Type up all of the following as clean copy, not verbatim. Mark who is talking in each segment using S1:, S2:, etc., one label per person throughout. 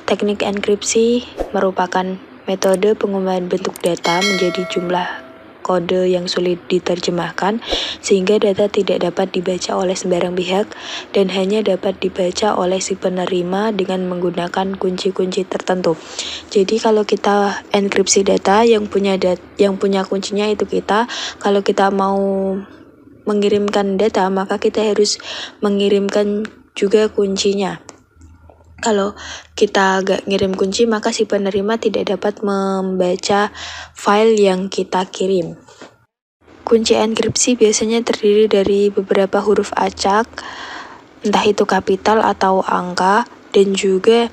S1: Teknik enkripsi merupakan metode pengubah bentuk data menjadi jumlah kode yang sulit diterjemahkan sehingga data tidak dapat dibaca oleh sembarang pihak dan hanya dapat dibaca oleh si penerima dengan menggunakan kunci-kunci tertentu. Jadi kalau kita enkripsi data yang punya kuncinya itu kita, kalau kita mau mengirimkan data maka kita harus mengirimkan juga kuncinya. Kalau kita gak ngirim kunci, maka si penerima tidak dapat membaca file yang kita kirim. Kunci enkripsi biasanya terdiri dari beberapa huruf acak, entah itu kapital atau angka, dan juga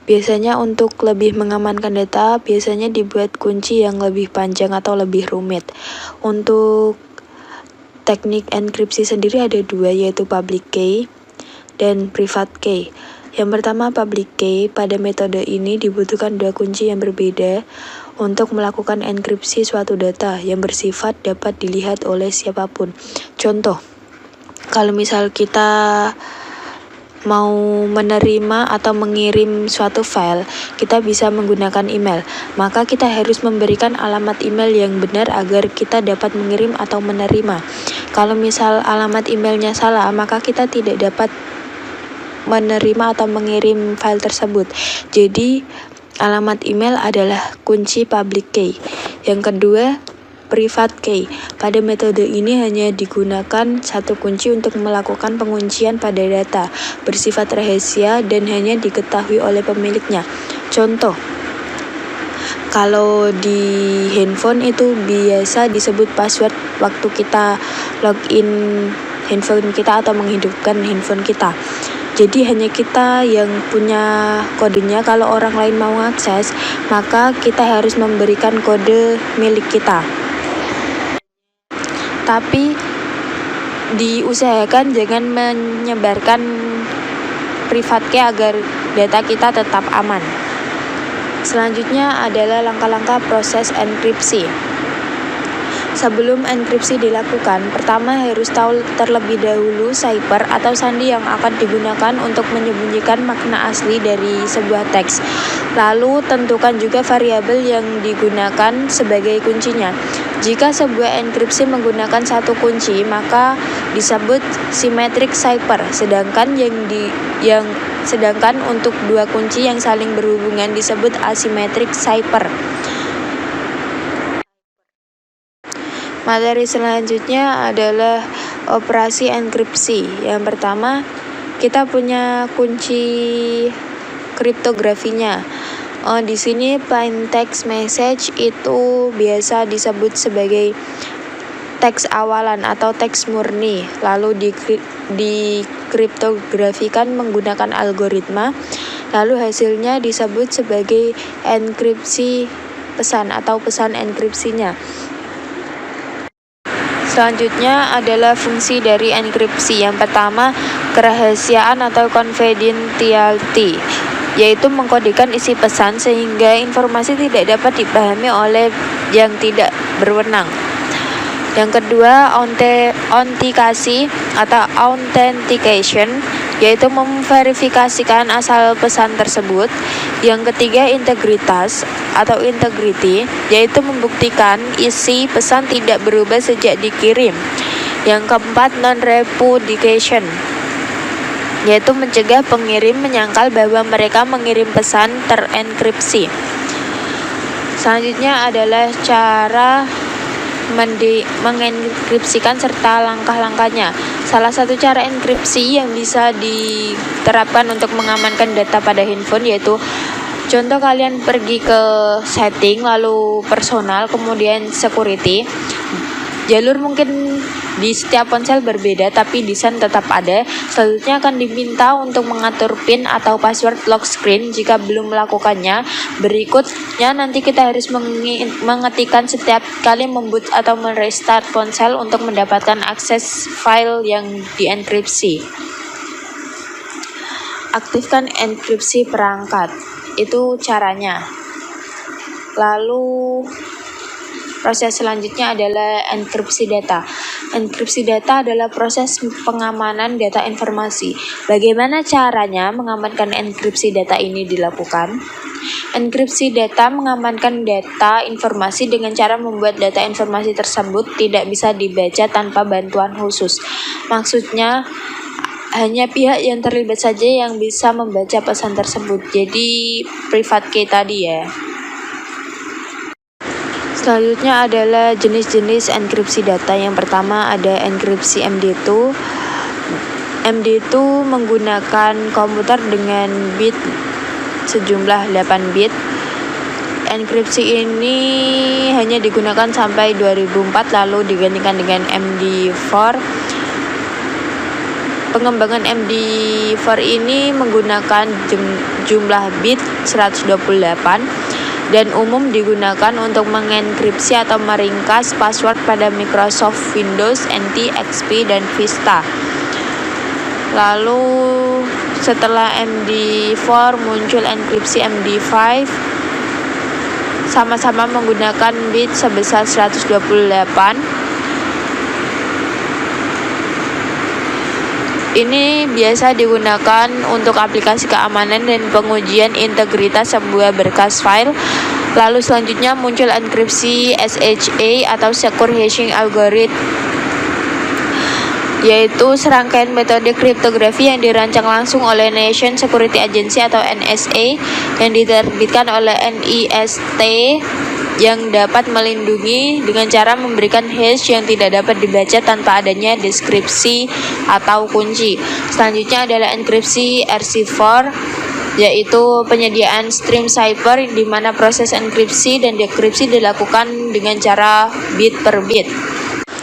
S1: biasanya untuk lebih mengamankan data, biasanya dibuat kunci yang lebih panjang atau lebih rumit. Untuk teknik enkripsi sendiri ada dua, yaitu public key dan private key. Yang pertama, public key. Pada metode ini dibutuhkan dua kunci yang berbeda untuk melakukan enkripsi suatu data yang bersifat dapat dilihat oleh siapapun. Contoh, kalau misal kita mau menerima atau mengirim suatu file, kita bisa menggunakan email. Maka kita harus memberikan alamat email yang benar agar kita dapat mengirim atau menerima. Kalau misal alamat emailnya salah, maka kita tidak dapat menerima atau mengirim file tersebut. Jadi alamat email adalah kunci public key. Yang kedua, private key. Pada metode ini hanya digunakan satu kunci untuk melakukan penguncian pada data bersifat rahasia dan hanya diketahui oleh pemiliknya. Contoh, kalau di handphone itu biasa disebut password waktu kita login handphone kita atau menghidupkan handphone kita. Jadi hanya kita yang punya kodenya. Kalau orang lain mau akses, maka kita harus memberikan kode milik kita. Tapi diusahakan jangan menyebarkan private key agar data kita tetap aman. Selanjutnya adalah langkah-langkah proses enkripsi. Sebelum enkripsi dilakukan, pertama harus tahu terlebih dahulu cipher atau sandi yang akan digunakan untuk menyembunyikan makna asli dari sebuah teks. Lalu tentukan juga variabel yang digunakan sebagai kuncinya. Jika sebuah enkripsi menggunakan satu kunci, maka disebut symmetric cipher. Sedangkan untuk dua kunci yang saling berhubungan disebut asymmetric cipher. Materi selanjutnya adalah operasi enkripsi. Yang pertama, kita punya kunci kriptografinya. Di sini plain text message itu biasa disebut sebagai teks awalan atau teks murni. Lalu dikriptografikan menggunakan algoritma. Lalu hasilnya disebut sebagai enkripsi pesan atau pesan enkripsinya. Selanjutnya adalah fungsi dari enkripsi. Yang pertama, kerahasiaan atau confidentiality, yaitu mengkodekan isi pesan sehingga informasi tidak dapat dipahami oleh yang tidak berwenang. Yang kedua, autentikasi atau authentication, yaitu memverifikasikan asal pesan tersebut. Yang ketiga, integritas atau integrity, yaitu membuktikan isi pesan tidak berubah sejak dikirim. Yang keempat, non-repudiation, yaitu mencegah pengirim menyangkal bahwa mereka mengirim pesan terenkripsi. Selanjutnya adalah cara mengenkripsikan serta langkah-langkahnya. Salah satu cara enkripsi yang bisa diterapkan untuk mengamankan data pada handphone yaitu contoh, kalian pergi ke setting, lalu personal, kemudian security. Jalur mungkin di setiap ponsel berbeda, tapi desain tetap ada. Selanjutnya akan diminta untuk mengatur PIN atau password lock screen jika belum melakukannya. Berikutnya nanti kita harus mengetikkan setiap kali memboot atau merestart ponsel untuk mendapatkan akses file yang dienkripsi. Aktifkan enkripsi perangkat. Itu caranya. Lalu Proses selanjutnya adalah enkripsi data. Enkripsi data adalah proses pengamanan data informasi. Bagaimana caranya mengamankan enkripsi data ini dilakukan? Enkripsi data mengamankan data informasi dengan cara membuat data informasi tersebut tidak bisa dibaca tanpa bantuan khusus. Maksudnya, hanya pihak yang terlibat saja yang bisa membaca pesan tersebut. Jadi, private key tadi ya. Selanjutnya adalah jenis-jenis enkripsi data. Yang pertama ada enkripsi MD2. MD2 menggunakan komputer dengan bit sejumlah 8 bit. Enkripsi ini hanya digunakan sampai 2004 lalu digantikan dengan MD4. Pengembangan MD4 ini menggunakan jumlah bit 128 dan umum digunakan untuk mengenkripsi atau meringkas password pada Microsoft Windows, NT, XP, dan Vista. Lalu setelah MD4 muncul enkripsi MD5, sama-sama menggunakan bit sebesar 128. Ini biasa digunakan untuk aplikasi keamanan dan pengujian integritas sebuah berkas file. Lalu selanjutnya muncul enkripsi SHA atau Secure Hashing Algorithm, yaitu serangkaian metode kriptografi yang dirancang langsung oleh National Security Agency atau NSA yang diterbitkan oleh NIST, yang dapat melindungi dengan cara memberikan hash yang tidak dapat dibaca tanpa adanya deskripsi atau kunci. Selanjutnya adalah enkripsi RC4, yaitu penyediaan stream cipher di mana proses enkripsi dan dekripsi dilakukan dengan cara bit per bit.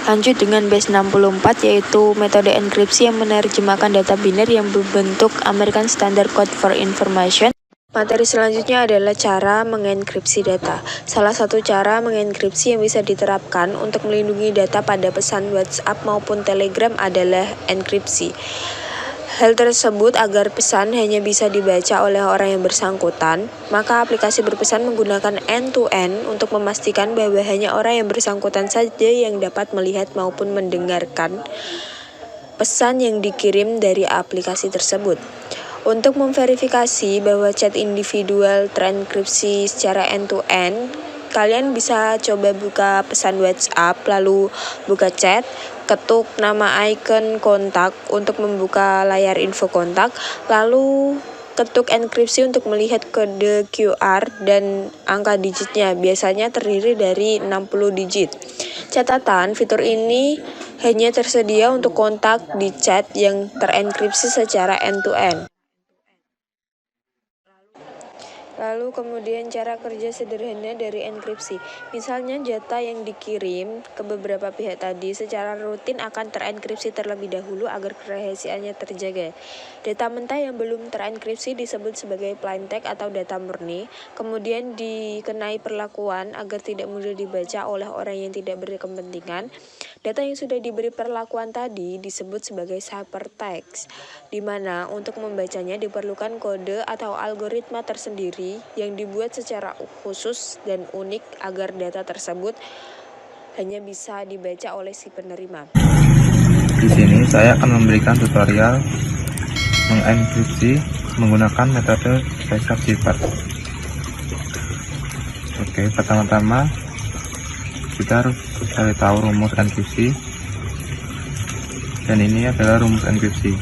S1: Lanjut dengan base64, yaitu metode enkripsi yang menerjemahkan data biner yang berbentuk American Standard Code for Information. Materi selanjutnya adalah cara mengenkripsi data. Salah satu cara mengenkripsi yang bisa diterapkan untuk melindungi data pada pesan WhatsApp maupun Telegram adalah enkripsi. Hal tersebut agar pesan hanya bisa dibaca oleh orang yang bersangkutan, maka aplikasi berpesan menggunakan end-to-end untuk memastikan bahwa hanya orang yang bersangkutan saja yang dapat melihat maupun mendengarkan pesan yang dikirim dari aplikasi tersebut. Untuk memverifikasi bahwa chat individual terenkripsi secara end-to-end, kalian bisa coba buka pesan WhatsApp, lalu buka chat, ketuk nama icon kontak untuk membuka layar info kontak, lalu ketuk enkripsi untuk melihat kode QR dan angka digitnya, biasanya terdiri dari 60 digit. Catatan, fitur ini hanya tersedia untuk kontak di chat yang terenkripsi secara end-to-end. Lalu kemudian cara kerja sederhana dari enkripsi. Misalnya data yang dikirim ke beberapa pihak tadi secara rutin akan terenkripsi terlebih dahulu agar kerahasiaannya terjaga. Data mentah yang belum terenkripsi disebut sebagai plain text atau data murni, kemudian dikenai perlakuan agar tidak mudah dibaca oleh orang yang tidak berkepentingan. Data yang sudah diberi perlakuan tadi disebut sebagai ciphertext, di mana untuk membacanya diperlukan kode atau algoritma tersendiri yang dibuat secara khusus dan unik agar data tersebut hanya bisa dibaca oleh si penerima.
S2: Di sini saya akan memberikan tutorial mengenkripsi menggunakan metode cipher. Oke, pertama-tama kita harus cari tahu rumus enkripsi, dan ini adalah rumus enkripsi.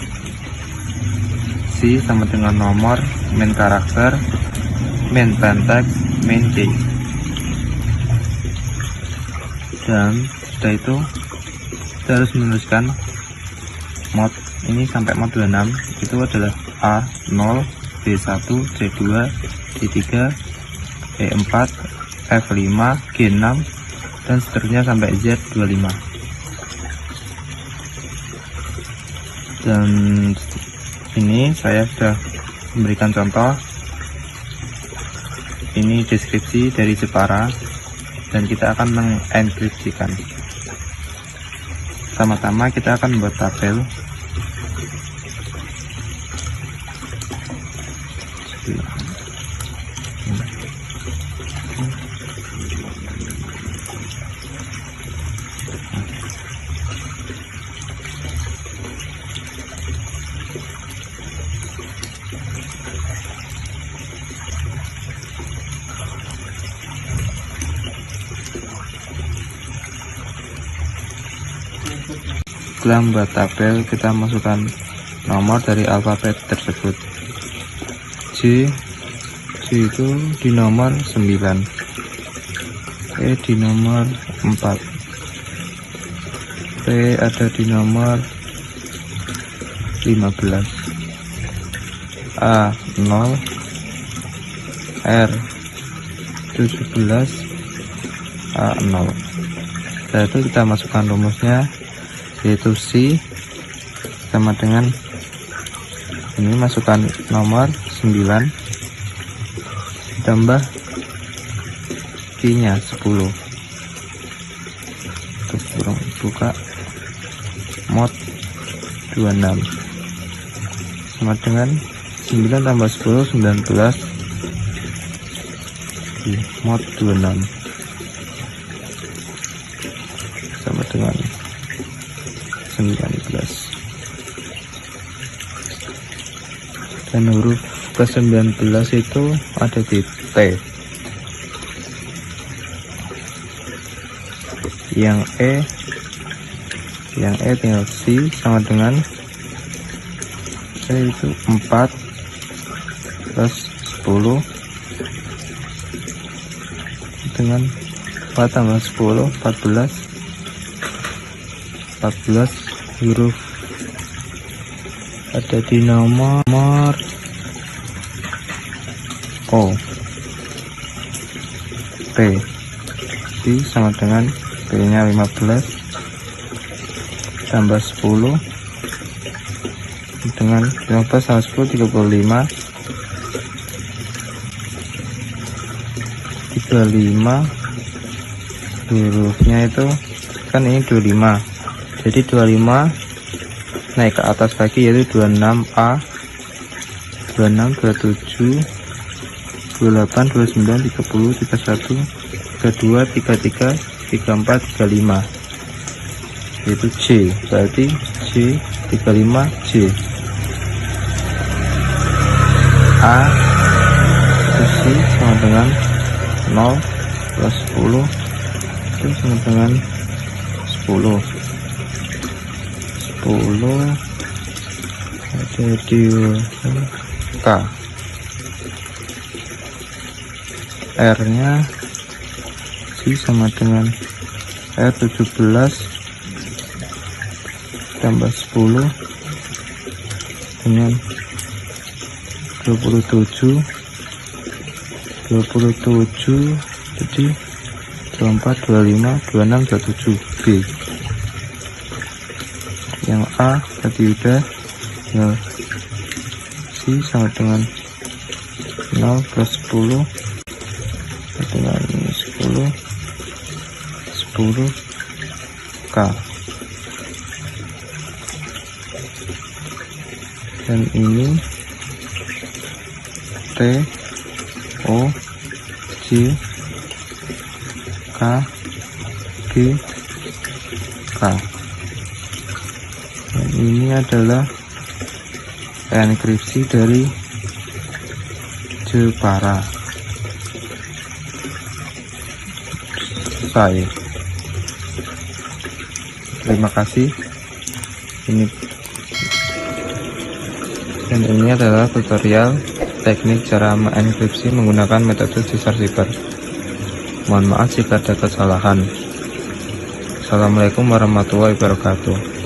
S2: C sama dengan nomor, main karakter, main plain text, main key. Dan setelah itu kita harus menuliskan mod ini sampai mod 26, itu adalah A0, B1, C2, D3, E4, F5, G6, dan seterusnya sampai Z25. Dan ini saya sudah memberikan contoh. Ini deskripsi dari Jepara, dan kita akan mengenkripsikan. Pertama-tama kita akan membuat tabel. Setelah membuat tabel, kita masukkan nomor dari alfabet tersebut. J itu di nomor 9, E di nomor 4, P ada di nomor 15, A 0, R 17, A 0. Setelah itu kita masukkan rumusnya, yaitu C sama dengan ini, masukkan nomor 9 ditambah Q-nya 10. Terus buka mod 26 sama dengan 9 tambah 10 19 di mod 26 sama dengan 19, dan huruf ke-19 itu ada di T. Yang E tinggal C sama dengan E itu 4 plus 10 dengan 4 tambah 10 14 huruf ada di nomor O. P sama dengan P nya 15 tambah 10 dengan 15 tambah 10 35 hurufnya itu kan ini 25, jadi 25 naik ke atas lagi yaitu 26A, 26, 27, 28, 29, 30, 31, 32, 33, 34, 35, yaitu C. Berarti C 35 C. A itu C sama dengan 0 plus 10 itu sama dengan 10 jadi K. R nya C sama dengan R 17 tambah 10 dengan 27 jadi 24, 25, 26, 27 B. Yang A tadi udah, ya C sama dengan 0 plus 10 dengan 10 K. Dan ini T O J K G K. Dan ini adalah enkripsi dari Jepara. Selesai. Terima kasih. Dan ini adalah tutorial teknik cara mengenkripsi menggunakan metode Caesar Cipher. Mohon maaf jika ada kesalahan. Assalamualaikum warahmatullahi wabarakatuh.